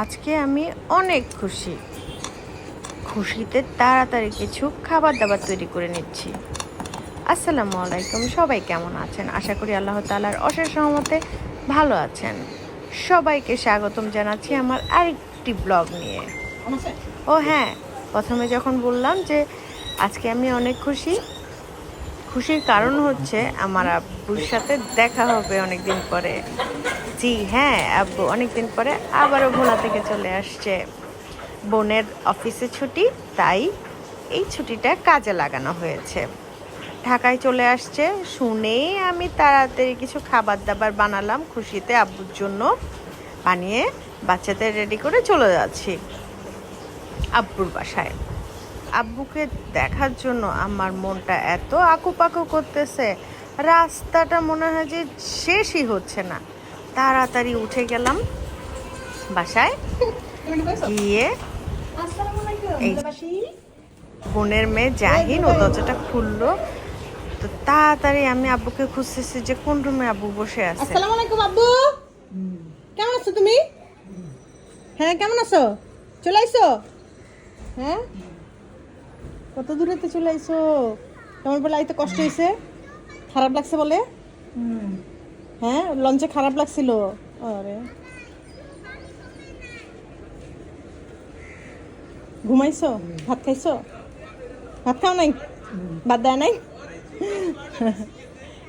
আজকে আমি অনেক খুশি। খুশিতে তাড়াতাড়ি কিছু খাবার দাবার তৈরি করে নিচ্ছি। আসসালামু আলাইকুম, সবাই কেমন আছেন? আশা করি আল্লাহ তাআলার অশেষ রহমতে ভালো আছেন। সবাইকে স্বাগতম জানাচ্ছি আমার আরেকটি ব্লগ নিয়ে। ও হ্যাঁ, প্রথমে যখন বললাম যে আজকে আমি অনেক খুশি, খুশির কারণ হচ্ছে আমার আব্বুর সাথে দেখা হবে অনেকদিন পরে। জি হ্যাঁ, আব্বু অনেকদিন পরে আবারও ভোলা থেকে চলে আসছে। বোনের অফিসে ছুটি, তাই এই ছুটিটা কাজে লাগানো হয়েছে। ঢাকায় চলে আসছে শুনেই আমি তাড়াতাড়ি কিছু খাবার দাবার বানালাম খুশিতে আব্বুর জন্য, বানিয়ে বাচ্চাদের রেডি করে চলে যাচ্ছি আব্বুর বাসায়। আব্বুকে দেখার জন্য আমার মনটা এত আকুপাকু করতেছে, রাস্তাটা মনে হয় যে শেষই হচ্ছে না। তাড়াতাড়ি উঠে গেলাম বাসায়, গিয়ে এই বোনের মেয়ে জাহিন ও দরজাটা খুললো। তো তাড়াতাড়ি আমি আব্বুকে খুঁজতেছি যে কোন রুমে আব্বু বসে আছে। আসসালামু আলাইকুম আব্বু, কেমন আছো তুমি? হ্যাঁ কেমন আছো? চলে আইছো? হ্যাঁ কত দূরে তো চলে আইছো? তোমার বলে আইতে কষ্ট হয়েছে, খারাপ লাগছে বলে? হ্যাঁ লঞ্চে খারাপ লাগছিল। আরে ঘুমাইছো? ভাত খাইছো? ভাত খাও নাই? ভাত দেয় নাই?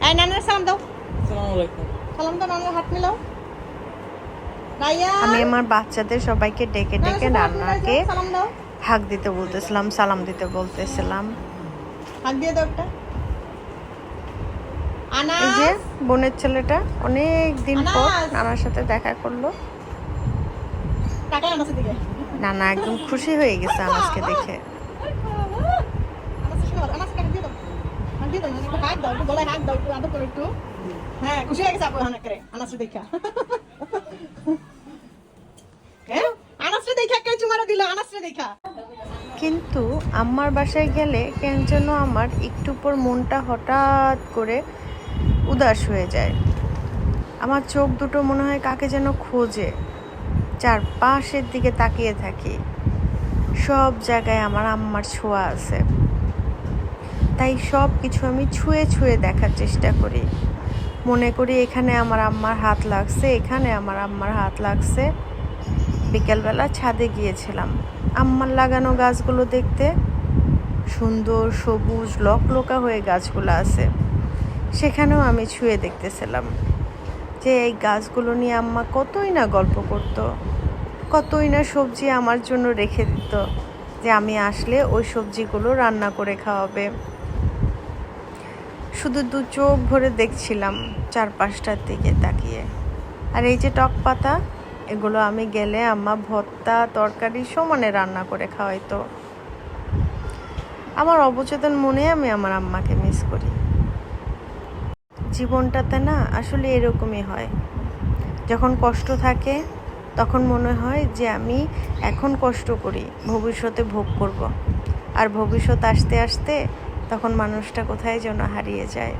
এই নানার সালাম দাও। সালাম দাও, নানার হাত মিলাও। আমি আমার বাচ্চাদের সবাইকে ডেকে ডেকে রান্নাকে সালাম দাও, হাক দিতে বলতেছিলাম, সালাম দিতে বলতেছিলাম। হাত দিয়ে দাও একটা। এই যে বোনের ছেলেটা অনেক দিন পর আনাস। নানার সাথে দেখা করলো। টাকা আনাসের দিকে। নানা একদম খুশি হয়ে গেছে আনাসকে দেখে। হ্যাঁ খুশি হয়ে গেছে আপু অনেক করে আনাসের দেখা। হ্যাঁ আনাসের দেখা কেউ চুমারা দিল, আনাসের দেখা। কিন্তু আম্মার বাসায় গেলে কেন যেন আমার একটু পর মনটা হঠাৎ করে উদাস হয়ে যায়। আমার চোখ দুটো মনে হয় কাকে যেন খোঁজে, চারপাশের দিকে তাকিয়ে থাকি। সব জায়গায় আমার আম্মার ছোঁয়া আছে, তাই সব কিছু আমি ছুঁয়ে ছুঁয়ে দেখার চেষ্টা করি। মনে করি এখানে আমার আম্মার হাত লাগছে, এখানে আমার আম্মার হাত লাগছে। বিকেলবেলা ছাদে গিয়েছিলাম আম্মার লাগানো গাছগুলো দেখতে। সুন্দর সবুজ লকলকা হয়ে গাছগুলো আছে, সেখানেও আমি ছুঁয়ে দেখতেছিলাম যে এই গাছগুলো নিয়ে আম্মা কতই না গল্প করত, কতই না সবজি আমার জন্য রেখে দিত যে আমি আসলে ওই সবজিগুলো রান্না করে খাওয়াবে। শুধু দু চোখ ভরে দেখছিলাম চারপাশটার দিকে তাকিয়ে। আর এই যে টক পাতা, এগুলো আমি গেলে আম্মা ভর্তা তরকারি সমানে রান্না করে খাওয়াইতো। আমার অবচেতন মনে আমি আমার আম্মাকে মিস করি। জীবনটাতে না আসলে এরকমই হয়, যখন কষ্ট থাকে তখন মনে হয় যে আমি এখন কষ্ট করি, ভবিষ্যতে ভোগ করব। আর ভবিষ্যৎ আসতে আসতে তখন মানুষটা কোথায় যেন হারিয়ে যায়।